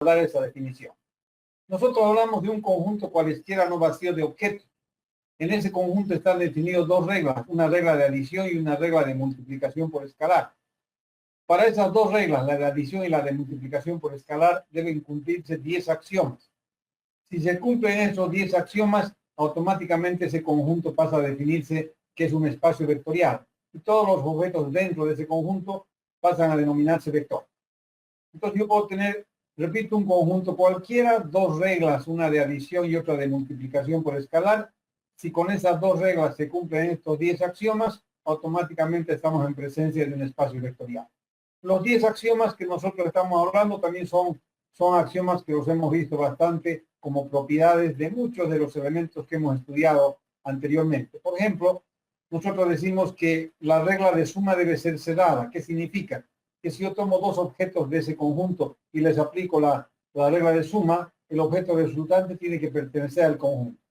dar esa definición. Nosotros hablamos de un conjunto cualesquiera no vacío de objetos. En ese conjunto están definidas dos reglas, una regla de adición y una regla de multiplicación por escalar. Para esas dos reglas, la de adición y la de multiplicación por escalar, deben cumplirse 10 axiomas. Si se cumplen esos 10 axiomas, automáticamente ese conjunto pasa a definirse que es un espacio vectorial. Y todos los objetos dentro de ese conjunto pasan a denominarse vector. Entonces yo puedo tener, repito, un conjunto cualquiera, dos reglas, una de adición y otra de multiplicación por escalar. Si con esas dos reglas se cumplen estos 10 axiomas, automáticamente estamos en presencia de un espacio vectorial. Los 10 axiomas que nosotros estamos hablando también son axiomas que los hemos visto bastante como propiedades de muchos de los elementos que hemos estudiado anteriormente. Por ejemplo, nosotros decimos que la regla de suma debe ser cerrada. ¿Qué significa? Que si yo tomo dos objetos de ese conjunto y les aplico la regla de suma, el objeto resultante tiene que pertenecer al conjunto.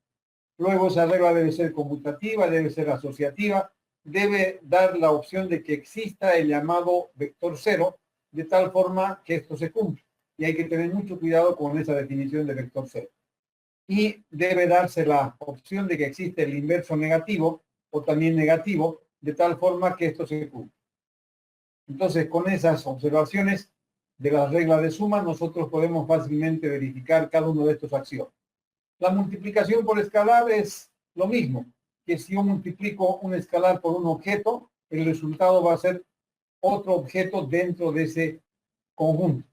Luego esa regla debe ser conmutativa, debe ser asociativa, debe dar la opción de que exista el llamado vector cero, de tal forma que esto se cumple. Y hay que tener mucho cuidado con esa definición de vector cero. Y debe darse la opción de que existe el inverso negativo o también negativo, de tal forma que esto se cumple. Entonces, con esas observaciones de las reglas de suma, nosotros podemos fácilmente verificar cada uno de estos axiomas. La multiplicación por escalar es lo mismo, que si yo multiplico un escalar por un objeto, el resultado va a ser otro objeto dentro de ese conjunto.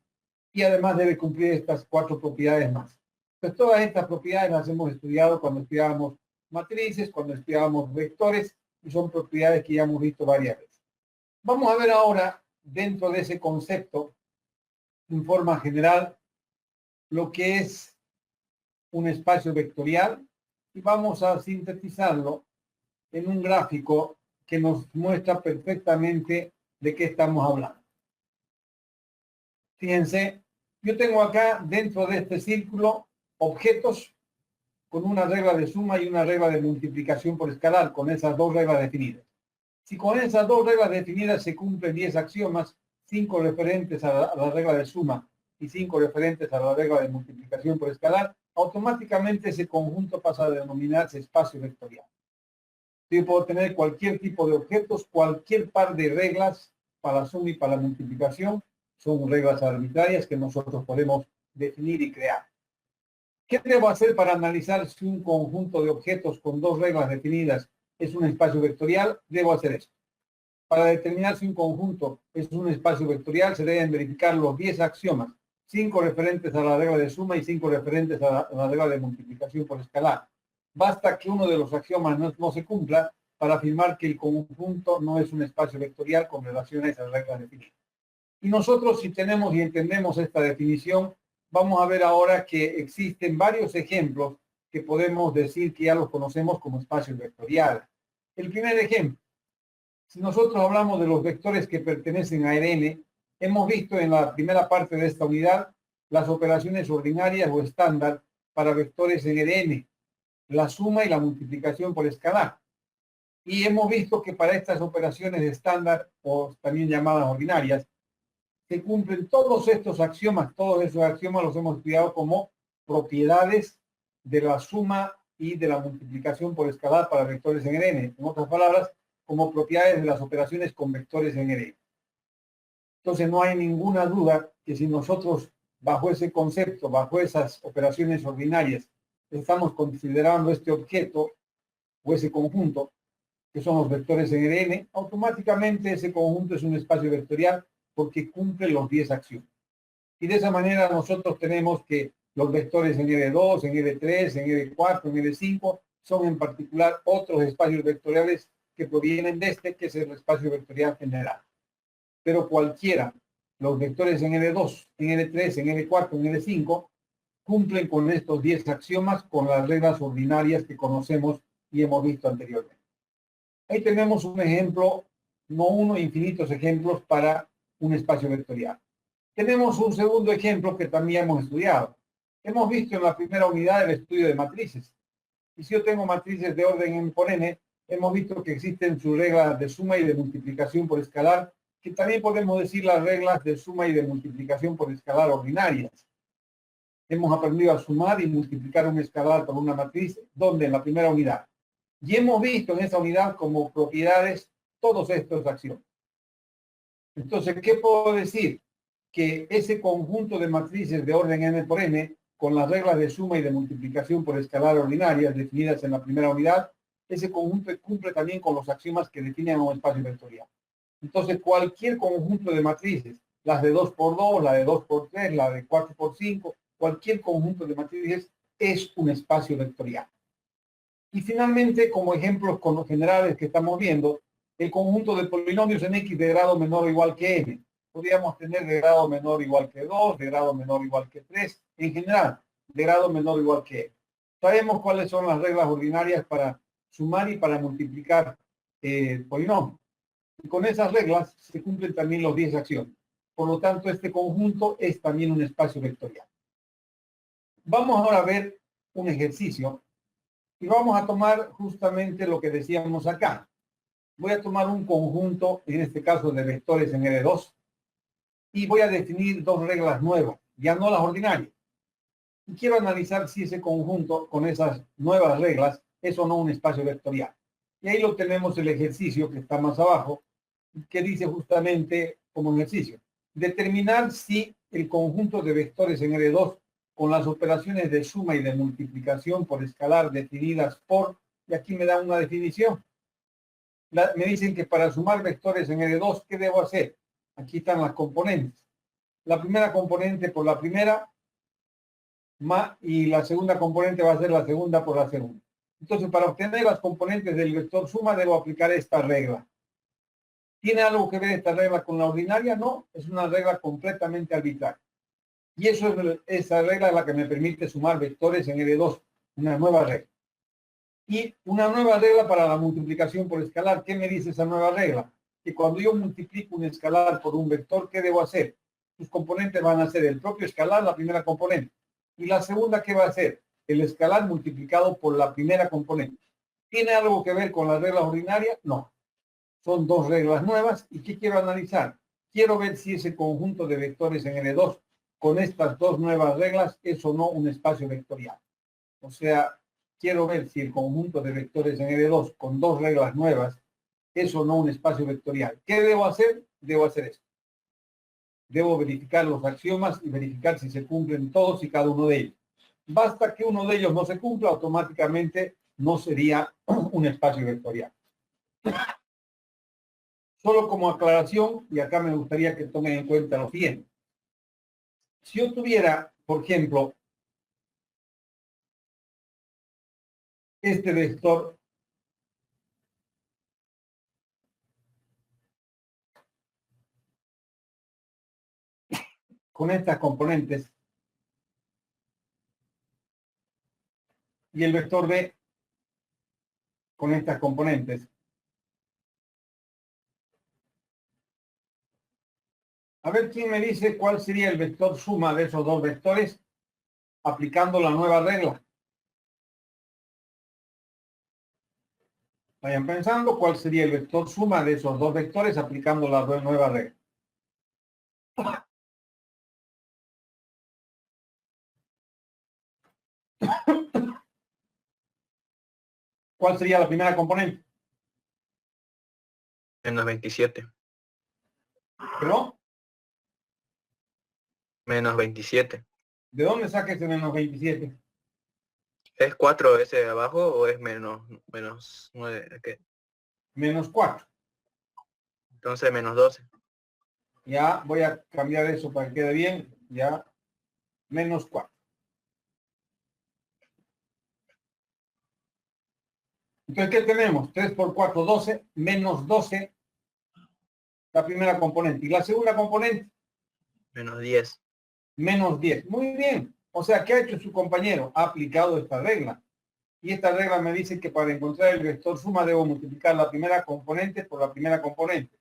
Y además debe cumplir estas 4 propiedades más. Pues todas estas propiedades las hemos estudiado cuando estudiábamos matrices, cuando estudiábamos vectores, y son propiedades que ya hemos visto varias veces. Vamos a ver ahora, dentro de ese concepto, en forma general, lo que es un espacio vectorial, y vamos a sintetizarlo en un gráfico que nos muestra perfectamente de qué estamos hablando. Fíjense, yo tengo acá dentro de este círculo objetos con una regla de suma y una regla de multiplicación por escalar, con esas dos reglas definidas. Si con esas dos reglas definidas se cumplen 10 axiomas, 5 referentes a la regla de suma y 5 referentes a la regla de multiplicación por escalar, automáticamente ese conjunto pasa a denominarse espacio vectorial. Yo puedo tener cualquier tipo de objetos, cualquier par de reglas para la suma y para la multiplicación, son reglas arbitrarias que nosotros podemos definir y crear. ¿Qué debo hacer para analizar si un conjunto de objetos con dos reglas definidas es un espacio vectorial? Debo hacer esto. Para determinar si un conjunto es un espacio vectorial, se deben verificar los 10 axiomas, 5 referentes a la regla de suma y 5 referentes a la regla de multiplicación por escalar. Basta que uno de los axiomas no se cumpla para afirmar que el conjunto no es un espacio vectorial con relación a esas reglas definidas. Y nosotros, si tenemos y entendemos esta definición, vamos a ver ahora que existen varios ejemplos que podemos decir que ya los conocemos como espacios vectoriales. El primer ejemplo, si nosotros hablamos de los vectores que pertenecen a Rn, hemos visto en la primera parte de esta unidad las operaciones ordinarias o estándar para vectores en Rn, la suma y la multiplicación por escalar. Y hemos visto que para estas operaciones estándar, o también llamadas ordinarias, se cumplen todos estos axiomas. Todos esos axiomas los hemos estudiado como propiedades de la suma y de la multiplicación por escalar para vectores en Rn. En otras palabras, como propiedades de las operaciones con vectores en Rn. Entonces no hay ninguna duda que si nosotros bajo ese concepto, bajo esas operaciones ordinarias, estamos considerando este objeto o ese conjunto, que son los vectores en Rn, automáticamente ese conjunto es un espacio vectorial porque cumple los 10 axiomas. Y de esa manera nosotros tenemos que los vectores en R2, en R3, en R4, en R5, son en particular otros espacios vectoriales que provienen de este, que es el espacio vectorial general. Pero cualquiera, los vectores en R2, en R3, en R4, en R5, cumplen con estos 10 axiomas con las reglas ordinarias que conocemos y hemos visto anteriormente. Ahí tenemos un ejemplo, no uno, infinitos ejemplos para un espacio vectorial. Tenemos un segundo ejemplo que también hemos estudiado. Hemos visto en la primera unidad el estudio de matrices. Y si yo tengo matrices de orden n por n, hemos visto que existen sus reglas de suma y de multiplicación por escalar, que también podemos decir las reglas de suma y de multiplicación por escalar ordinarias. hemos aprendido a sumar y multiplicar un escalar por una matriz, donde en la primera unidad. Y hemos visto en esa unidad como propiedades todos estos axiomas. Entonces, ¿qué puedo decir? Que ese conjunto de matrices de orden n por n, con las reglas de suma y de multiplicación por escalar ordinarias definidas en la primera unidad, ese conjunto cumple también con los axiomas que definen un espacio vectorial. Entonces, cualquier conjunto de matrices, las de 2 por 2, la de 2 por 3, la de 4 por 5, cualquier conjunto de matrices es un espacio vectorial. Y finalmente, como ejemplos con los generales que estamos viendo, el conjunto de polinomios en X de grado menor o igual que n. Podríamos tener de grado menor o igual que 2, de grado menor o igual que 3, en general, de grado menor o igual que n. Sabemos cuáles son las reglas ordinarias para sumar y para multiplicar polinomios. Y con esas reglas se cumplen también los 10 acciones. Por lo tanto, este conjunto es también un espacio vectorial. Vamos ahora a ver un ejercicio y vamos a tomar justamente lo que decíamos acá. Voy a tomar un conjunto, en este caso de vectores en R2, y voy a definir dos reglas nuevas, ya no las ordinarias. Y quiero analizar si ese conjunto con esas nuevas reglas es o no un espacio vectorial. Y ahí lo tenemos el ejercicio que está más abajo, que dice justamente como ejercicio. Determinar si el conjunto de vectores en R2 con las operaciones de suma y de multiplicación por escalar definidas por, y aquí me da una definición. Me dicen que para sumar vectores en R2, ¿qué debo hacer? Aquí están las componentes. La primera componente por la primera, y la segunda componente va a ser la segunda por la segunda. Entonces, para obtener las componentes del vector suma, debo aplicar esta regla. ¿Tiene algo que ver esta regla con la ordinaria? No, es una regla completamente arbitraria. Y esa regla es la que me permite sumar vectores en R2, una nueva regla. Y una nueva regla para la multiplicación por escalar. ¿Qué me dice esa nueva regla? Que cuando yo multiplico un escalar por un vector, ¿qué debo hacer? Sus componentes van a ser el propio escalar, la primera componente. Y la segunda, ¿qué va a ser? El escalar multiplicado por la primera componente. ¿Tiene algo que ver con las reglas ordinarias? No. Son dos reglas nuevas. ¿Y qué quiero analizar? Quiero ver si ese conjunto de vectores en R2 con estas dos nuevas reglas es o no un espacio vectorial. O sea, quiero ver si el conjunto de vectores en R2 con dos reglas nuevas es o no un espacio vectorial. ¿Qué debo hacer? Debo hacer esto. Debo verificar los axiomas y verificar si se cumplen todos y cada uno de ellos. Basta que uno de ellos no se cumpla, automáticamente no sería un espacio vectorial. Solo como aclaración, y acá me gustaría que tomen en cuenta lo siguiente. Si yo tuviera, por ejemplo, este vector con estas componentes y el vector B con estas componentes. A ver quién me dice cuál sería el vector suma de esos dos vectores aplicando la nueva regla. Vayan pensando cuál sería el vector suma de esos dos vectores aplicando la nueva regla. ¿Cuál sería la primera componente? Menos 27. ¿Pero? Menos 27. ¿De dónde saca ese menos 27? ¿Es 4 ese de abajo o es menos 9? ¿Qué? Menos 4. Entonces menos 12. Ya voy a cambiar eso para que quede bien. Ya, menos 4. Entonces, ¿qué tenemos? 3 por 4, 12, menos 12, la primera componente. ¿Y la segunda componente? Menos 10. Menos 10. Muy bien. O sea, ¿qué ha hecho su compañero? Ha aplicado esta regla. Y esta regla me dice que para encontrar el vector suma debo multiplicar la primera componente por la primera componente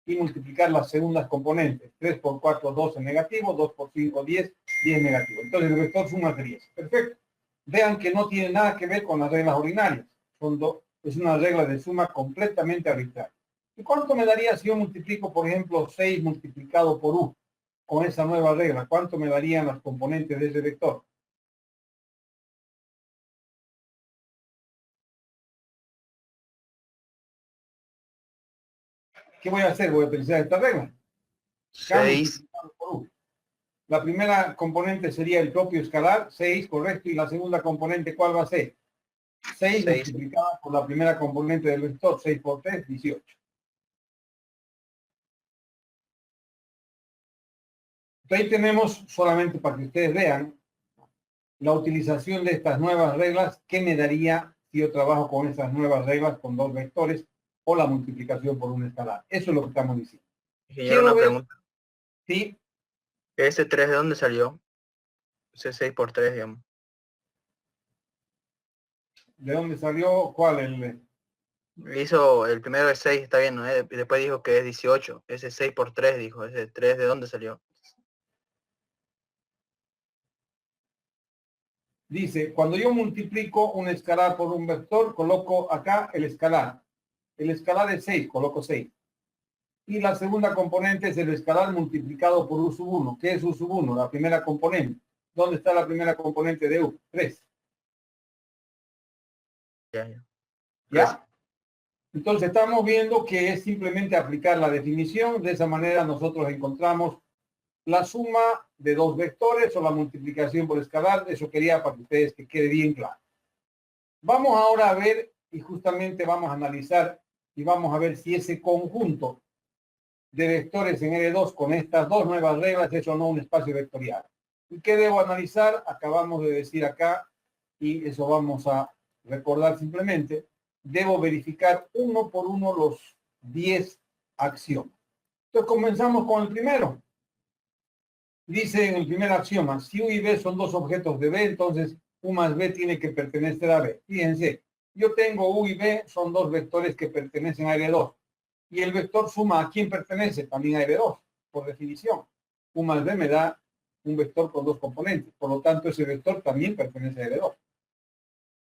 y multiplicar las segundas componentes. 3 por 4, 12 negativo, 2 por 5, 10, 10 negativo. Entonces el vector suma es de 10. Perfecto. Vean que no tiene nada que ver con las reglas ordinarias. Es una regla de suma completamente arbitraria. ¿Y cuánto me daría si yo multiplico, por ejemplo, 6 multiplicado por U con esa nueva regla? ¿Cuánto me darían las componentes de ese vector? ¿Qué voy a hacer? Voy a utilizar esta regla. K 6. multiplicado por U. La primera componente sería el propio escalar, 6, correcto, y la segunda componente, ¿cuál va a ser? 6 6. multiplicada por la primera componente del vector, 6 por 3, 18. Ahí tenemos, solamente para que ustedes vean, la utilización de estas nuevas reglas, ¿qué me daría si yo trabajo con esas nuevas reglas con dos vectores o la multiplicación por un escalar? Eso es lo que estamos diciendo. Ingeniero, Quiero una ver, pregunta. ¿sí? ¿Ese 3 de dónde salió? Ese 6 por 3, digamos. ¿De dónde salió? ¿Cuál? Hizo el primero de 6, está bien, ¿no? Y después dijo que es 18. Ese 6 por 3, dijo. Ese 3 de dónde salió. Dice, cuando yo multiplico un escalar por un vector, coloco acá el escalar. El escalar es 6, coloco 6. Y la segunda componente es el escalar multiplicado por U sub 1. ¿Qué es U sub 1? La primera componente. ¿Dónde está la primera componente de U? 3. Ya. ¿Ya? Entonces estamos viendo que es simplemente aplicar la definición. De esa manera nosotros encontramos la suma de dos vectores o la multiplicación por escalar. Eso quería para que ustedes que quede bien claro. Vamos ahora a ver y justamente vamos a analizar y vamos a ver si ese conjunto de vectores en L2 con estas dos nuevas reglas es o no un espacio vectorial. ¿Y qué debo analizar? Acabamos de decir acá, y eso vamos a recordar simplemente, debo verificar uno por uno los 10 axiomas. Entonces comenzamos con el primero. Dice en el primer axioma, si U y B son dos objetos de B, entonces U más B tiene que pertenecer a B. Fíjense, yo tengo U y B, son dos vectores que pertenecen a L2. Y el vector suma a quién pertenece, también a L2, por definición. U más B me da un vector con dos componentes. Por lo tanto, ese vector también pertenece a L2.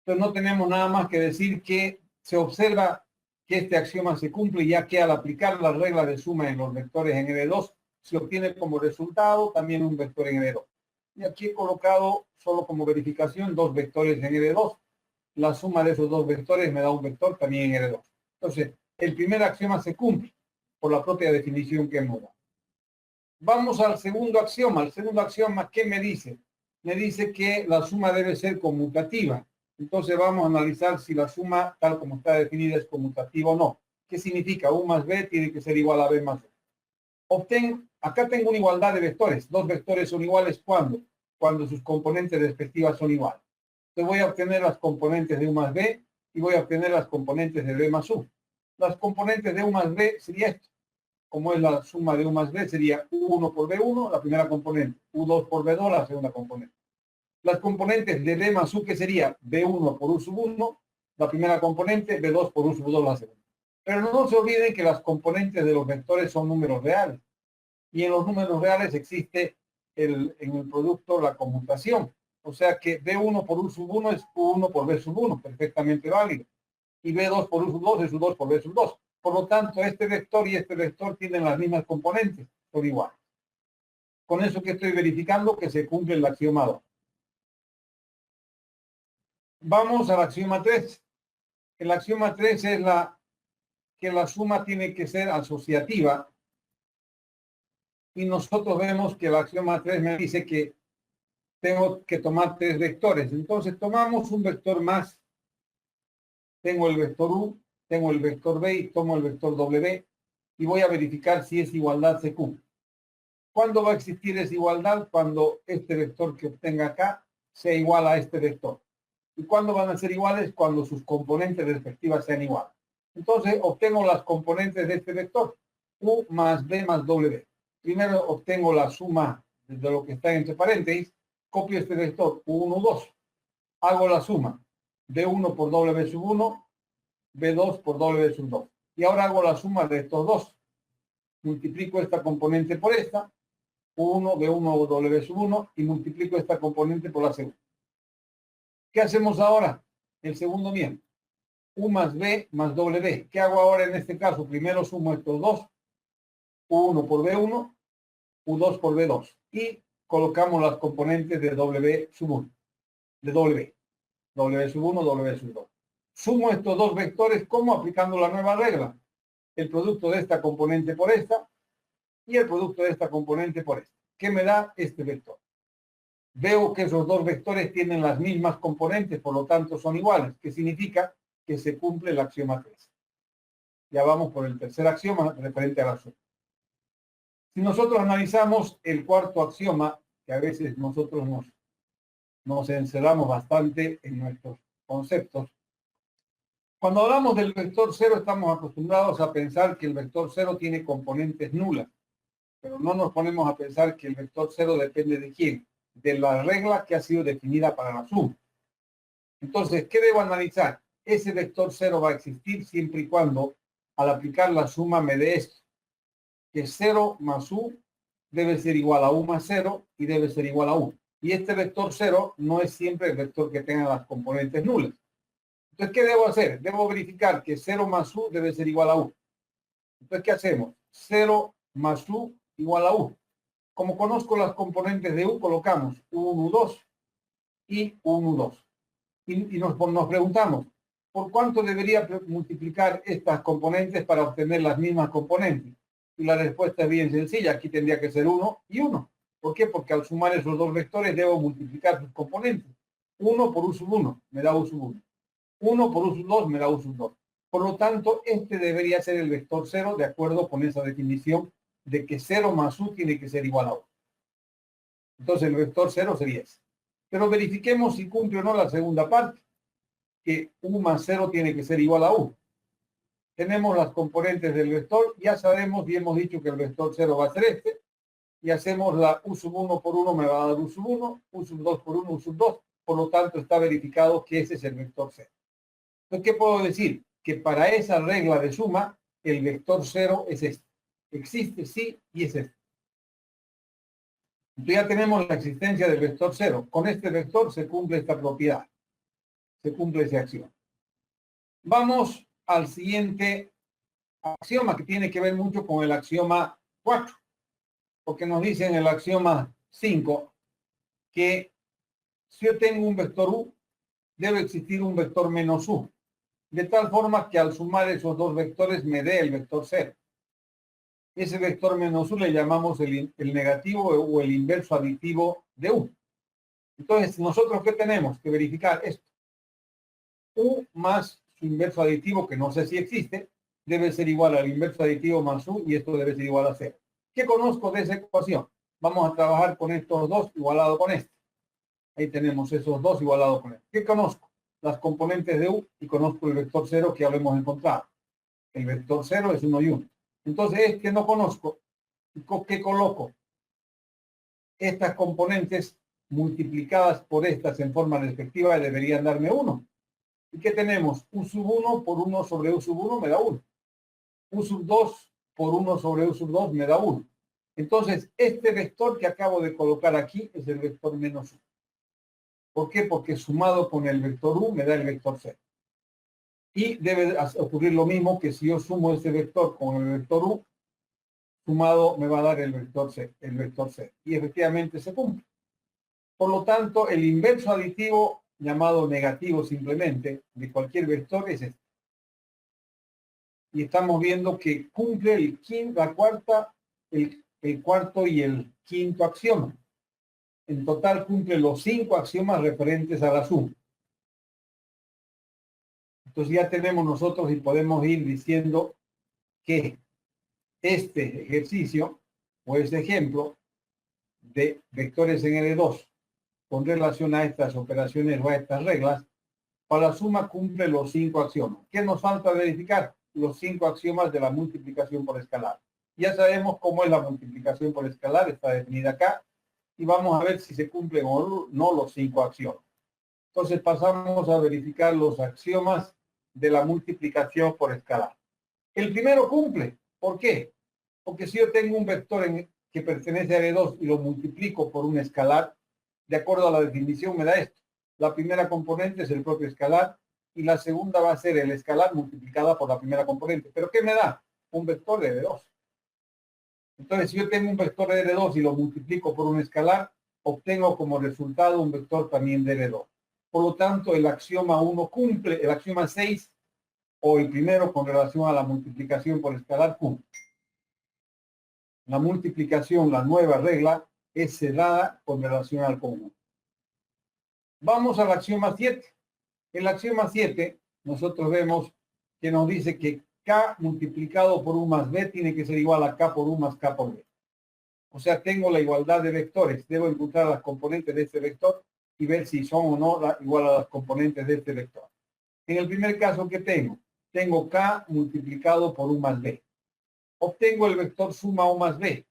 Entonces no tenemos nada más que decir que se observa que este axioma se cumple, ya que al aplicar la regla de suma en los vectores en L2, se obtiene como resultado también un vector en L2. Y aquí he colocado solo como verificación dos vectores en L2. La suma de esos dos vectores me da un vector también en L2. Entonces, el primer axioma se cumple por la propia definición que hemos dado. Vamos al segundo axioma. El segundo axioma, ¿qué me dice? Me dice que la suma debe ser conmutativa. Entonces vamos a analizar si la suma, tal como está definida, es conmutativa o no. ¿Qué significa? U más B tiene que ser igual a B más B. Acá tengo una igualdad de vectores. Dos vectores son iguales ¿cuándo? Cuando sus componentes respectivas son iguales. Entonces voy a obtener las componentes de U más B y voy a obtener las componentes de B más U. Las componentes de U más B sería esto. Como es la suma de U más B, sería U1 por B1, la primera componente, U2 por B2, la segunda componente. Las componentes de B más U, que sería B1 por U sub 1, la primera componente, B2 por U sub 2, la segunda. Pero no se olviden que las componentes de los vectores son números reales. Y en los números reales existe en el producto la conmutación. O sea que B1 por U sub 1 es U1 por B sub 1, perfectamente válido. Y B2 por U sub 2 es U2 por B sub 2. Por lo tanto, este vector y este vector tienen las mismas componentes, son iguales. Con eso que estoy verificando que se cumple el axioma 2. Vamos al axioma 3. El axioma 3 es que la suma tiene que ser asociativa. Y nosotros vemos que el axioma 3 me dice que tengo que tomar tres vectores. Entonces tomamos un vector más. Tengo el vector U, tengo el vector B y tomo el vector W y voy a verificar si esa igualdad se cumple. ¿Cuándo va a existir esa igualdad? Cuando este vector que obtenga acá sea igual a este vector. ¿Y cuándo van a ser iguales? Cuando sus componentes respectivas sean iguales. Entonces obtengo las componentes de este vector, U más B más W. Primero obtengo la suma de lo que está entre paréntesis, copio este vector U1, 2, hago la suma B1 por W sub 1, B2 por W sub 2. Y ahora hago la suma de estos dos. Multiplico esta componente por esta, U1, B1, W sub 1, y multiplico esta componente por la segunda. ¿Qué hacemos ahora? El segundo miembro. U más B más W. ¿Qué hago ahora en este caso? Primero sumo estos dos. U1 por B1, U2 por B2. Y colocamos las componentes de W sub 1. De W. W sub 1, W sub 2. Sumo estos dos vectores, ¿cómo? Aplicando la nueva regla. el producto de esta componente por esta y el producto de esta componente por esta. ¿Qué me da este vector? Veo que esos dos vectores tienen las mismas componentes, por lo tanto son iguales, que significa que se cumple el axioma 3. Ya vamos por el tercer axioma referente a la suma. Si nosotros analizamos el cuarto axioma, que a veces nosotros nos encerramos bastante en nuestros conceptos, cuando hablamos del vector 0 estamos acostumbrados a pensar que el vector 0 tiene componentes nulas, pero no nos ponemos a pensar que el vector 0 depende de quién, de la regla que ha sido definida para la suma. Entonces, ¿qué debo analizar? Ese vector 0 va a existir siempre y cuando al aplicar la suma me dé esto, que 0 más u debe ser igual a u más 0 y debe ser igual a 1. Y este vector 0 no es siempre el vector que tenga las componentes nulas. Entonces, ¿qué debo hacer? Debo verificar que 0 más u debe ser igual a 1. Entonces, ¿qué hacemos? 0 más u igual a 1. Como conozco las componentes de u, colocamos u1, u2 y u1, u2. Y nos preguntamos, ¿por cuánto debería multiplicar estas componentes para obtener las mismas componentes? Y la respuesta es bien sencilla. Aquí tendría que ser 1 y 1. ¿Por qué? Porque al sumar esos dos vectores debo multiplicar sus componentes. 1 por u sub 1 me da u sub 1. 1 por u sub 2 me da u sub 2. Por lo tanto, este debería ser el vector 0 de acuerdo con esa definición de que 0 más u tiene que ser igual a 1. Entonces el vector 0 sería ese. Pero verifiquemos si cumple o no la segunda parte, que u más 0 tiene que ser igual a u. Tenemos las componentes del vector, ya sabemos y hemos dicho que el vector 0 va a ser este, y hacemos la u sub 1 por 1 me va a dar u sub 1, u sub 2 por 1, u sub 2, por lo tanto está verificado que ese es el vector 0. Entonces, ¿qué puedo decir? Que para esa regla de suma, el vector 0 es este. Existe, sí, y es este. Entonces ya tenemos la existencia del vector 0. Con este vector se cumple esta propiedad. Se cumple ese axioma. Vamos al siguiente axioma que tiene que ver mucho con el axioma 4. Porque nos dice en el axioma 5 que si yo tengo un vector u, debe existir un vector menos u. De tal forma que al sumar esos dos vectores me dé el vector 0. Ese vector menos u le llamamos el negativo o el inverso aditivo de u. Entonces, ¿nosotros qué tenemos? Que verificar esto. U más su inverso aditivo, que no sé si existe, debe ser igual al inverso aditivo más u, y esto debe ser igual a 0. ¿Qué conozco de esa ecuación? Vamos a trabajar con estos dos igualado con este. Ahí tenemos esos dos igualados con este. ¿Qué conozco? Las componentes de u y conozco el vector 0 que ya lo hemos encontrado. El vector 0 es 1 y 1. Entonces, este no conozco. ¿Qué coloco? Estas componentes multiplicadas por estas en forma respectiva deberían darme 1. ¿Y qué tenemos? U sub 1 por 1 sobre u sub 1 me da 1. U sub 2 por 1 sobre u sub 2 me da 1. Entonces, este vector que acabo de colocar aquí es el vector menos u. ¿Por qué? Porque sumado con el vector u me da el vector 0. Y debe ocurrir lo mismo que si yo sumo este vector con el vector u, sumado me va a dar el vector 0. Y efectivamente se cumple. Por lo tanto, el inverso aditivo, llamado negativo simplemente, de cualquier vector es este. Y estamos viendo que cumple el cuarto y el quinto axioma. En total cumple los 5 axiomas referentes a la suma. Entonces ya tenemos nosotros y podemos ir diciendo que este ejercicio o este ejemplo de vectores en L2 con relación a estas operaciones o a estas reglas, para la suma cumple los 5 axiomas. ¿Qué nos falta verificar? Los 5 axiomas de la multiplicación por escalar. Ya sabemos cómo es la multiplicación por escalar, está definida acá, y vamos a ver si se cumplen o no los 5 axiomas. Entonces pasamos a verificar los axiomas de la multiplicación por escalar. El primero cumple. ¿Por qué? Porque si yo tengo un vector que pertenece a L2 y lo multiplico por un escalar, de acuerdo a la definición me da esto. La primera componente es el propio escalar y la segunda va a ser el escalar multiplicada por la primera componente. ¿Pero qué me da? Un vector de L2. Entonces, si yo tengo un vector de L2 y lo multiplico por un escalar, obtengo como resultado un vector también de L2. Por lo tanto, el axioma 1 cumple, el axioma 6 o el primero con relación a la multiplicación por escalar Q. La multiplicación, la nueva regla, es cerrada con relación al conjunto. Vamos al axioma 7. El axioma 7, nosotros vemos que nos dice que K multiplicado por U más B tiene que ser igual a K por U más K por B. O sea, tengo la igualdad de vectores. Debo encontrar las componentes de este vector y ver si son o no igual a las componentes de este vector. En el primer caso que tengo K multiplicado por U más B. Obtengo el vector suma U más B.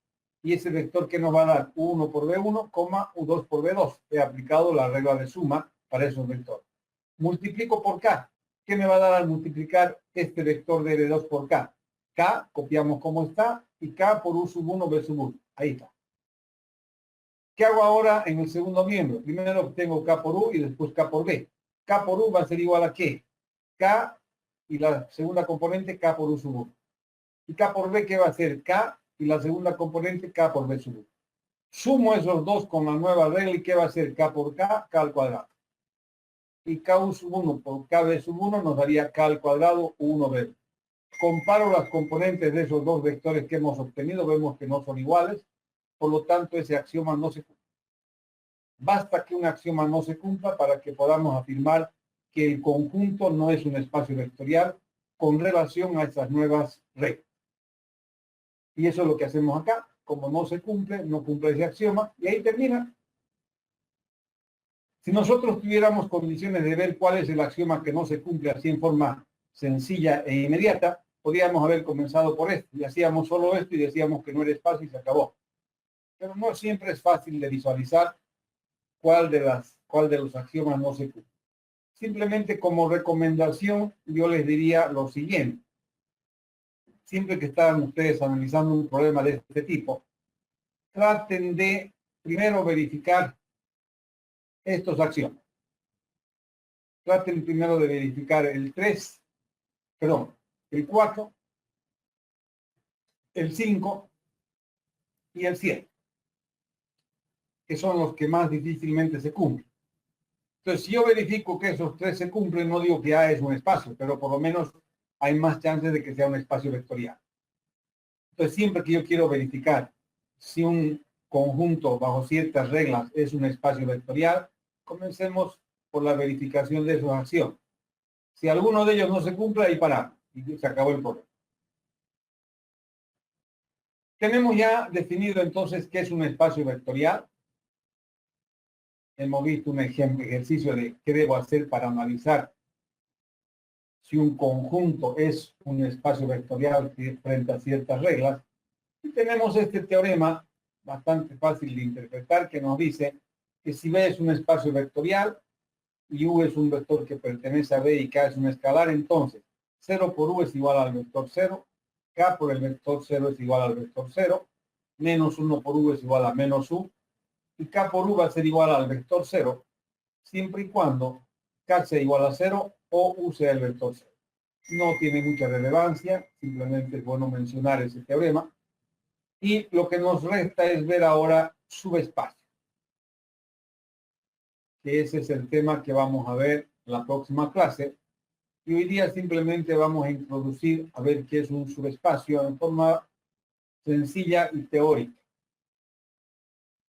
Y ese vector que nos va a dar U1 por B1, U2 por B2. He aplicado la regla de suma para esos vectores. Multiplico por K. ¿Qué me va a dar al multiplicar este vector de B2 por K? K, copiamos como está, y K por U sub 1, B sub 1. Ahí está. ¿Qué hago ahora en el segundo miembro? Primero obtengo K por U y después K por B. K por U va a ser igual a ¿qué? K y la segunda componente K por U sub 1. Y K por B, ¿qué va a ser? K y la segunda componente K por B sub 1. Sumo esos dos con la nueva regla y ¿qué va a ser? K por K, K al cuadrado. Y K sub 1 por KB sub 1 nos daría K al cuadrado U1B. Comparo las componentes de esos dos vectores que hemos obtenido, vemos que no son iguales, por lo tanto ese axioma no se cumple. Basta que un axioma no se cumpla para que podamos afirmar que el conjunto no es un espacio vectorial con relación a estas nuevas reglas. Y eso es lo que hacemos acá. Como no se cumple, no cumple ese axioma, y ahí termina. Si nosotros tuviéramos condiciones de ver cuál es el axioma que no se cumple así en forma sencilla e inmediata, podríamos haber comenzado por esto, y hacíamos solo esto y decíamos que no era espacio y se acabó. Pero no siempre es fácil de visualizar cuál de los axiomas no se cumple. Simplemente como recomendación, yo les diría lo siguiente. Siempre que están ustedes analizando un problema de este tipo, traten de primero verificar estos axiomas. Traten primero de verificar el 4, el 5 y el 7, que son los que más difícilmente se cumplen. Entonces, si yo verifico que esos 3 se cumplen, no digo que A es un espacio, pero por lo menos hay más chances de que sea un espacio vectorial. Entonces, siempre que yo quiero verificar si un conjunto bajo ciertas reglas es un espacio vectorial, comencemos por la verificación de esos axiomas. Si alguno de ellos no se cumple, ahí paramos y se acabó el problema. Tenemos ya definido entonces qué es un espacio vectorial. Hemos visto un ejercicio de qué debo hacer para analizar si un conjunto es un espacio vectorial frente a ciertas reglas. Y tenemos este teorema bastante fácil de interpretar que nos dice que si B es un espacio vectorial y U es un vector que pertenece a B y K es un escalar, entonces 0 por U es igual al vector 0, K por el vector 0 es igual al vector 0, menos 1 por U es igual a menos U, y K por U va a ser igual al vector 0, siempre y cuando K sea igual a 0 o U sea el vector 0. No tiene mucha relevancia, simplemente es bueno mencionar ese teorema. Y lo que nos resta es ver ahora subespacio, que ese es el tema que vamos a ver en la próxima clase. Y hoy día simplemente vamos a introducir a ver qué es un subespacio en forma sencilla y teórica.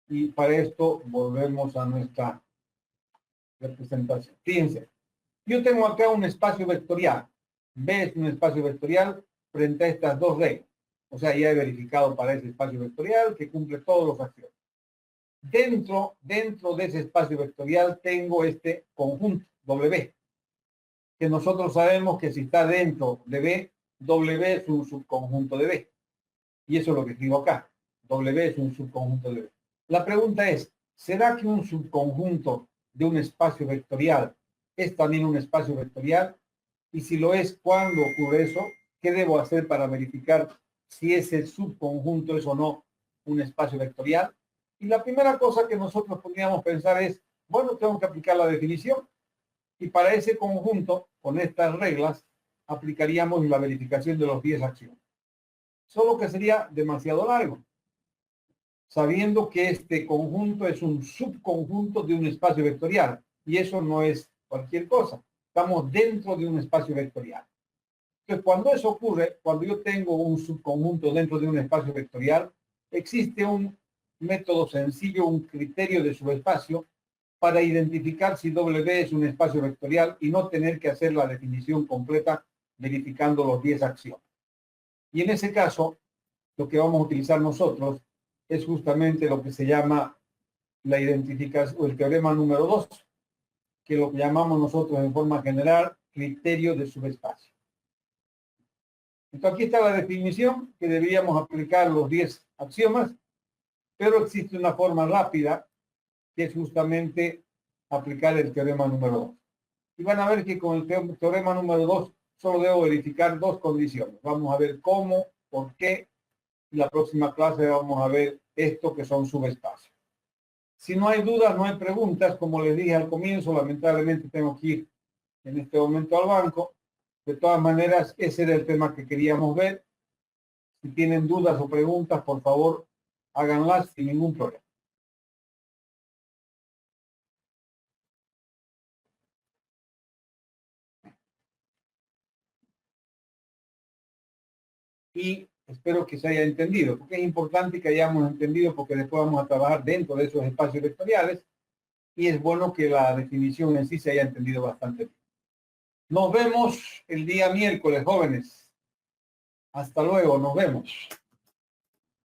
Y para esto volvemos a nuestra representación. Fíjense, yo tengo acá un espacio vectorial. B es un espacio vectorial frente a estas dos reglas. O sea, ya he verificado para ese espacio vectorial que cumple todos los axiomas. Dentro de ese espacio vectorial tengo este conjunto, W, que nosotros sabemos que si está dentro de B, W es un subconjunto de B. Y eso es lo que escribo acá. W es un subconjunto de B. La pregunta es, ¿será que un subconjunto de un espacio vectorial es también un espacio vectorial? Y si lo es, ¿cuándo ocurre eso? ¿Qué debo hacer para verificar si ese subconjunto es o no un espacio vectorial? Y la primera cosa que nosotros podríamos pensar es, bueno, tengo que aplicar la definición. Y para ese conjunto, con estas reglas, aplicaríamos la verificación de los 10 axiomas. Solo que sería demasiado largo, sabiendo que este conjunto es un subconjunto de un espacio vectorial. Y eso no es cualquier cosa. Estamos dentro de un espacio vectorial. Entonces, cuando eso ocurre, cuando yo tengo un subconjunto dentro de un espacio vectorial, existe un método sencillo, un criterio de subespacio para identificar si W es un espacio vectorial y no tener que hacer la definición completa verificando los 10 axiomas. Y en ese caso, lo que vamos a utilizar nosotros es justamente lo que se llama la identificación, o el teorema número 2, que lo que llamamos nosotros en forma general criterio de subespacio. Entonces aquí está la definición que deberíamos aplicar los 10 axiomas, pero existe una forma rápida que es justamente aplicar el teorema número 2. Y van a ver que con el teorema número 2 solo debo verificar dos condiciones. Vamos a ver cómo, por qué. En la próxima clase vamos a ver esto que son subespacios. Si no hay dudas, no hay preguntas, como les dije al comienzo, lamentablemente tengo que ir en este momento al banco. De todas maneras, ese era el tema que queríamos ver. Si tienen dudas o preguntas, por favor, háganlas sin ningún problema. Y espero que se haya entendido, porque es importante que hayamos entendido, porque después vamos a trabajar dentro de esos espacios vectoriales y es bueno que la definición en sí se haya entendido bastante bien. Nos vemos el día miércoles, jóvenes. Hasta luego, nos vemos.